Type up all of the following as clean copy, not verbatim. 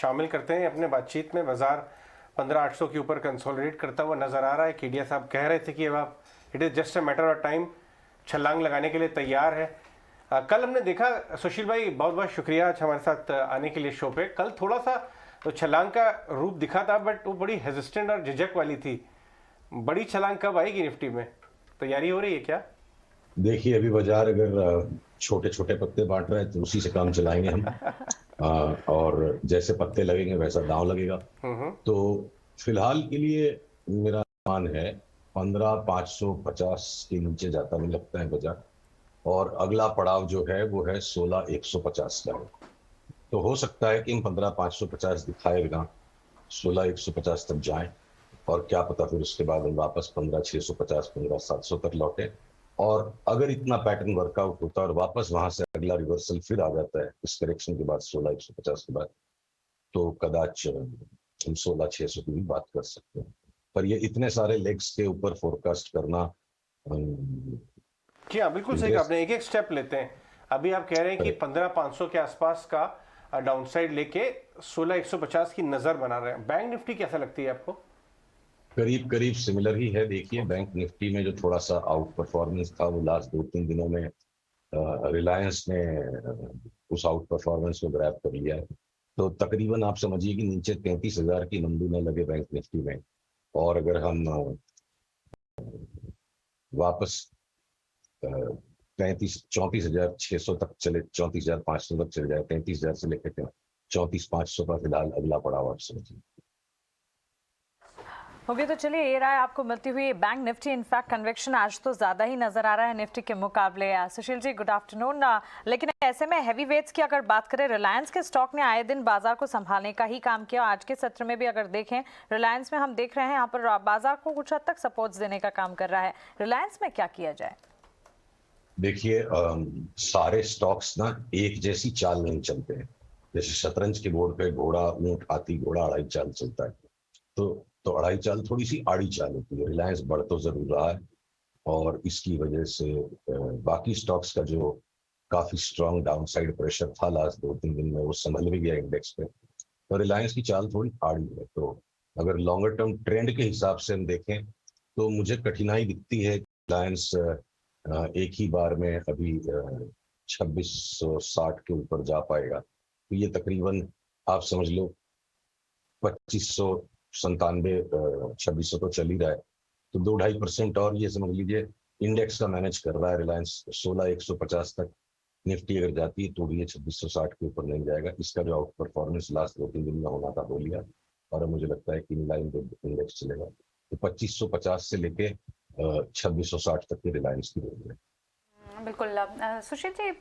शामिल करते हैं अपने बातचीत में। बाजार 15,800 के ऊपर कंसोलिडेट करता हुआ नजर आ रहा है। केडिया साहब कह रहे थे कि अब आप it is just a matter of time, छलांग लगाने के लिए तैयार है। कल हमने देखा, सुशील भाई बहुत बहुत शुक्रिया आज हमारे साथ आने के लिए शो पे। कल थोड़ा सा तो छलांग का रूप दिखा था, बट वो बड़ी हेजिस्टेंट और झिझक वाली थी। बड़ी छलांग कब आएगी निफ्टी में? तैयारी हो रही है क्या? देखिए, अभी बाजार अगर छोटे छोटे पत्ते बांट रहा है तो उसी से काम चलाएंगे हम। और जैसे पत्ते लगेंगे वैसा दांव लगेगा। तो फिलहाल के लिए मेरा अनुमान है 15,550 के नीचे जाता नहीं लगता है बाजार। और अगला पड़ाव जो है वो है 16,150 का है। तो हो सकता है कि हम 15,550 दिखाए बिना 16,150 तक जाएं, और क्या पता फिर उसके बाद हम वापस 15,650 15,700 तक लौटे। और अगर इतना पैटर्न वर्कआउट होता है और वापस वहां से अगला रिवर्सल फिर आ जाता है इस करेक्शन के बाद 16,150 के बाद, तो कदाच हम 16,600 की भी बात कर सकते हैं। पर ये इतने सारे लेग्स के ऊपर फोरकास्ट करना जी हाँ, बिल्कुल सही कहा आपने। एक एक स्टेप लेते हैं। अभी आप कह रहे हैं कि 15,500 के आसपास का डाउनसाइड लेके 16,150 की नजर बना रहे हैं। बैंक निफ्टी कैसा लगती है आपको? करीब करीब सिमिलर ही है। देखिए, बैंक निफ्टी में जो थोड़ा सा आउट परफॉर्मेंस था वो लास्ट 2-3 दिनों में रिलायंस ने उस आउट परफॉर्मेंस को ग्रैब कर लिया है। तो तकरीबन आप समझिए कि नीचे 33,000 की मंदी में लगे बैंक निफ्टी में। और अगर हम वापस 34,600 तक चले, 34,500 तक चले जाए, 33,000 से लेकर 34,500 का फिलहाल अगला पड़ाव आप समझिए। होगी। तो चलिए, ये राय आपको मिलती हुई बैंक निफ्टी इनफैक्ट कन्वेक्शन आज तो ज़्यादा ही नज़र आ रहा है निफ्टी के मुकाबले। Sushil ji, good afternoon. लेकिन ऐसे में हैवी वेट्स की अगर बात करें, रिलायंस के स्टॉक ने आए दिन बाजार को संभालने का ही काम किया। आज के सत्र में भी अगर देखें, रिलायंस में हम देख रहे हैं यहाँ पर बाजार को कुछ हद तक सपोर्ट्स देने का काम कर रहा है। रिलायंस में क्या किया जाए? देखिए, सारे स्टॉक्स ना एक जैसी चाल नहीं चलते हैं। जैसे शतरंज के बोर्ड पे घोड़ा ऊंट हाथी घोड़ा अढ़ाई चाल चलता है, तो अढ़ाई चाल थोड़ी सी आड़ी चाल होती है। रिलायंस बढ़ तो जरूर रहा है, और इसकी वजह से बाकी स्टॉक्स का जो काफी स्ट्रांग डाउनसाइड प्रेशर था लास्ट 2-3 दिन में, वो संभल भी गया इंडेक्स पे। तो रिलायंस की चाल थोड़ी आड़ी है। तो अगर लॉन्गर टर्म ट्रेंड के हिसाब से हम देखें तो मुझे कठिनाई दिखती है। रिलायंस एक ही बार में अभी 2660 के ऊपर जा पाएगा। तो ये तकरीबन आप समझ लो 2597, 2600 तो चल ही रहा है। तो 2-2.5% और ये समझ लीजिए इंडेक्स का मैनेज कर रहा है रिलायंस। 16,150 तक निफ्टी अगर जाती है तो भी ये 2660 के ऊपर नहीं जाएगा। इसका जो आउट परफॉर्मेंस लास्ट 2-3 दिन में होना था हो लिया, और मुझे लगता है कि इन लाइन इंडेक्स चलेगा। तो 2550 से लेके 2660 तक की रिलायंस की रेंज है। बिल्कुल। सुशील जी,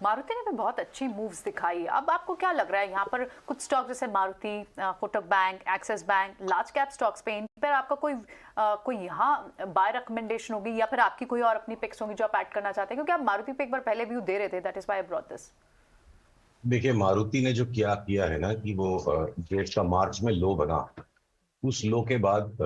मारुति ने भी बहुत अच्छी मूव्स दिखाई। अब आपको क्या लग रहा है यहाँ पर कुछ स्टॉक जैसे Maruti, Kotak bank, axis bank, large cap stocks पे, इन पर आपका कोई यहाँ बाय रिकमेंडेशन होगी, या फिर आपकी कोई और अपनी पिक्स होंगी जो आप ऐड करना चाहते हैं? क्योंकि आप मारुति पे एक बार पहले व्यू दे रहे थे, that is why I brought this. देखिए, मारुति ने जो क्या किया है ना कि वो देश का मार्च में लो बना, उस लो के बाद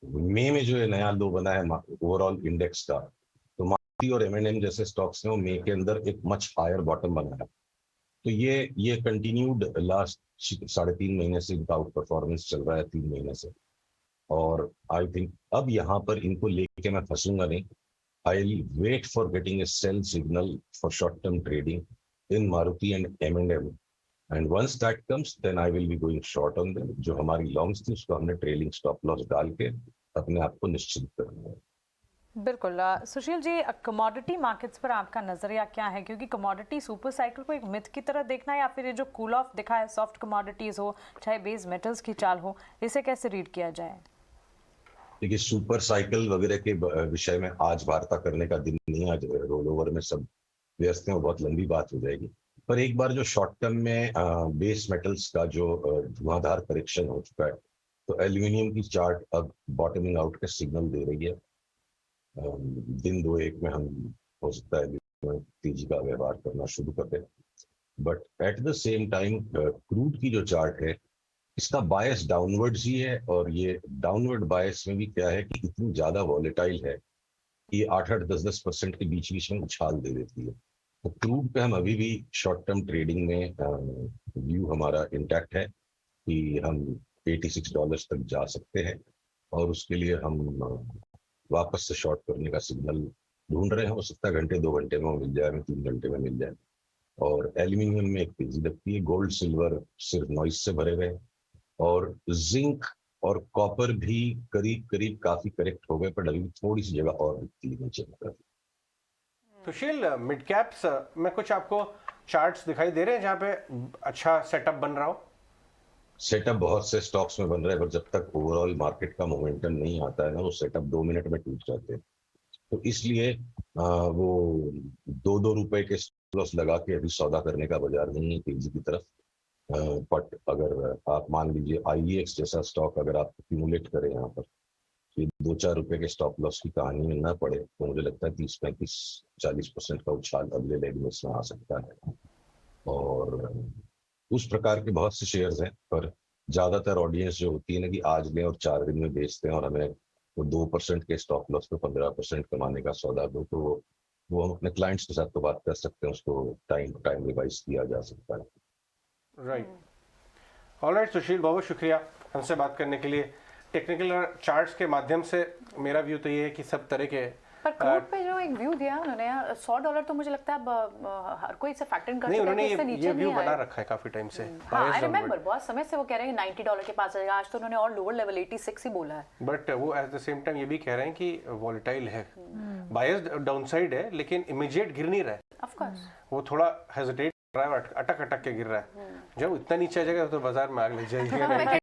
मई में जो नया लो बना है ओवरऑल इंडेक्स का, तो मारुति और M&M जैसे स्टॉक्स ने वो मई के अंदर एक मच हायर बॉटम बनाया। तो ये कंटिन्यूड लास्ट 3.5 महीने से इनका आउट परफॉर्मेंस चल रहा है, 3 महीने से। और आई थिंक अब यहाँ पर इनको लेके मैं फंसूंगा नहीं। I will wait for getting a sell signal for short term trading in Maruti and M&M, and once that comes then I will be going short on them. जो हमारी लॉन्ग्स थी उसको हमने ट्रेलिंग स्टॉप लॉस डाल के अपने आप को निश्चित करना है। बिल्कुल। सुशील जी, कमोडिटी मार्केट्स पर आपका नजरिया क्या है? क्योंकि कमोडिटी सुपर साइकिल को एक मिथ की तरह देखना है, या फिर ये जो कूल ऑफ दिखा है सॉफ्ट कमोडिटीज हो चाहे बेस मेटल्स की चाल हो, इसे कैसे रीड किया जाए? देखिए, सुपर साइकिल वगैरह के विषय में आज वार्ता करने का दिन नहीं। आज रोल ओवर में सब व्यस्त हैं, बहुत लंबी बात हो जाएगी। पर एक बार जो शॉर्ट टर्म में बेस मेटल्स का जो धुआंधार करेक्शन हो चुका है, तो एल्यूमिनियम की चार्ट अब बॉटमिंग आउट का सिग्नल दे रही है। दिन 2-1 में हम हो सकता है तेजी का व्यवहार करना शुरू कर दें। But at the same time crude की जो चार्ट है, इसका बायस डाउनवर्ड्स ही है। और ये डाउनवर्ड बायस में भी क्या है कि इतनी ज्यादा वॉलेटाइल है कि ये 8-10% के बीच बीच में उछाल दे देती है। तो क्रूड पे हम अभी भी शॉर्ट टर्म ट्रेडिंग में व्यू हमारा इंटैक्ट है। कि हम $86 तक जा सकते हैं, और उसके लिए हम वापस से शॉर्ट करने का सिग्नल ढूंढ रहे हैं। हो सकता है घंटे 2 घंटे में वो मिल जाए, 3 घंटे में मिल जाए। और एल्यूमिनियम में एक तेजी लगती है, गोल्ड सिल्वर सिर्फ नॉइस से भरे हुए हैं, और जिंक और कॉपर भी करीब करीब काफी करेक्ट हो गए, पर अभी थोड़ी सी जगह और दिखती है नीचे की तरफ। सुशील, मिड कैप्स में कुछ आपको चार्ट्स दिखाई दे रहे हैं जहां पे अच्छा सेटअप बन रहा हो? सेटअप बहुत से स्टॉक्स में बन रहा है, पर जब तक ओवरऑल मार्केट का मोमेंटम नहीं आता है ना, वो सेटअप 2 मिनट में टूट जाते हैं। तो इसलिए वो 2-2 रुपए के लॉस लगा के अभी सौदा करने का बाजार नहीं है तेजी की तरफ। बट अगर आप मान लीजिए IEX जैसा स्टॉक अगर आप एक्यूमुलेट करें यहाँ पर, ये 2-4 रुपए के स्टॉप लॉस की कहानी में ना पड़े, तो मुझे लगता है 30-35-40% का उछाल अगले लेग में इसमें आ सकता है। और उस प्रकार के बहुत से शेयर्स हैं, पर ज्यादातर ऑडियंस जो होती है ना कि आज लें और 4 दिन में बेचते हैं और हमें वो 2% के स्टॉप लॉस पे 15% कमाने का सौदा दो, तो वो हम अपने क्लाइंट्स के साथ तो बात कर सकते हैं, उसको टाइम टू टाइम रिवाइज किया जा सकता है। राइट, ऑलराइट सुशील, बहुत बहुत शुक्रिया हमसे बात करने के लिए। टेक्निकल चार्ट्स के माध्यम से मेरा व्यू तो ये है कि सब तरह के पर क्रूड पे जो एक व्यू दिया उन्होंने $100, तो मुझे लगता है अब हर कोई इसे फैक्टर इन कर नहीं, सकता है उन्होंने कि इससे ये नीचे व्यू नहीं बना आए। रखा है काफी टाइम से। हाँ, आई रिमेम्बर बहुत समय से वो कह रहे हैं $90 के पास जाएगा। आज तो उन्होंने और लोअर लेवल 86 ही बोला है। बट वो एट द सेम टाइम ये भी कह रहे हैं कि वॉलेटाइल है, बायस डाउनसाइड है, लेकिन इमीडिएट गिर नहीं रहा है। ऑफ कोर्स वो थोड़ा हेजिटेट कर रहा है, अटक अटक के गिर रहा है। जब इतना नीचे आ जाएगा तो बाजार में आग लग जाएगी।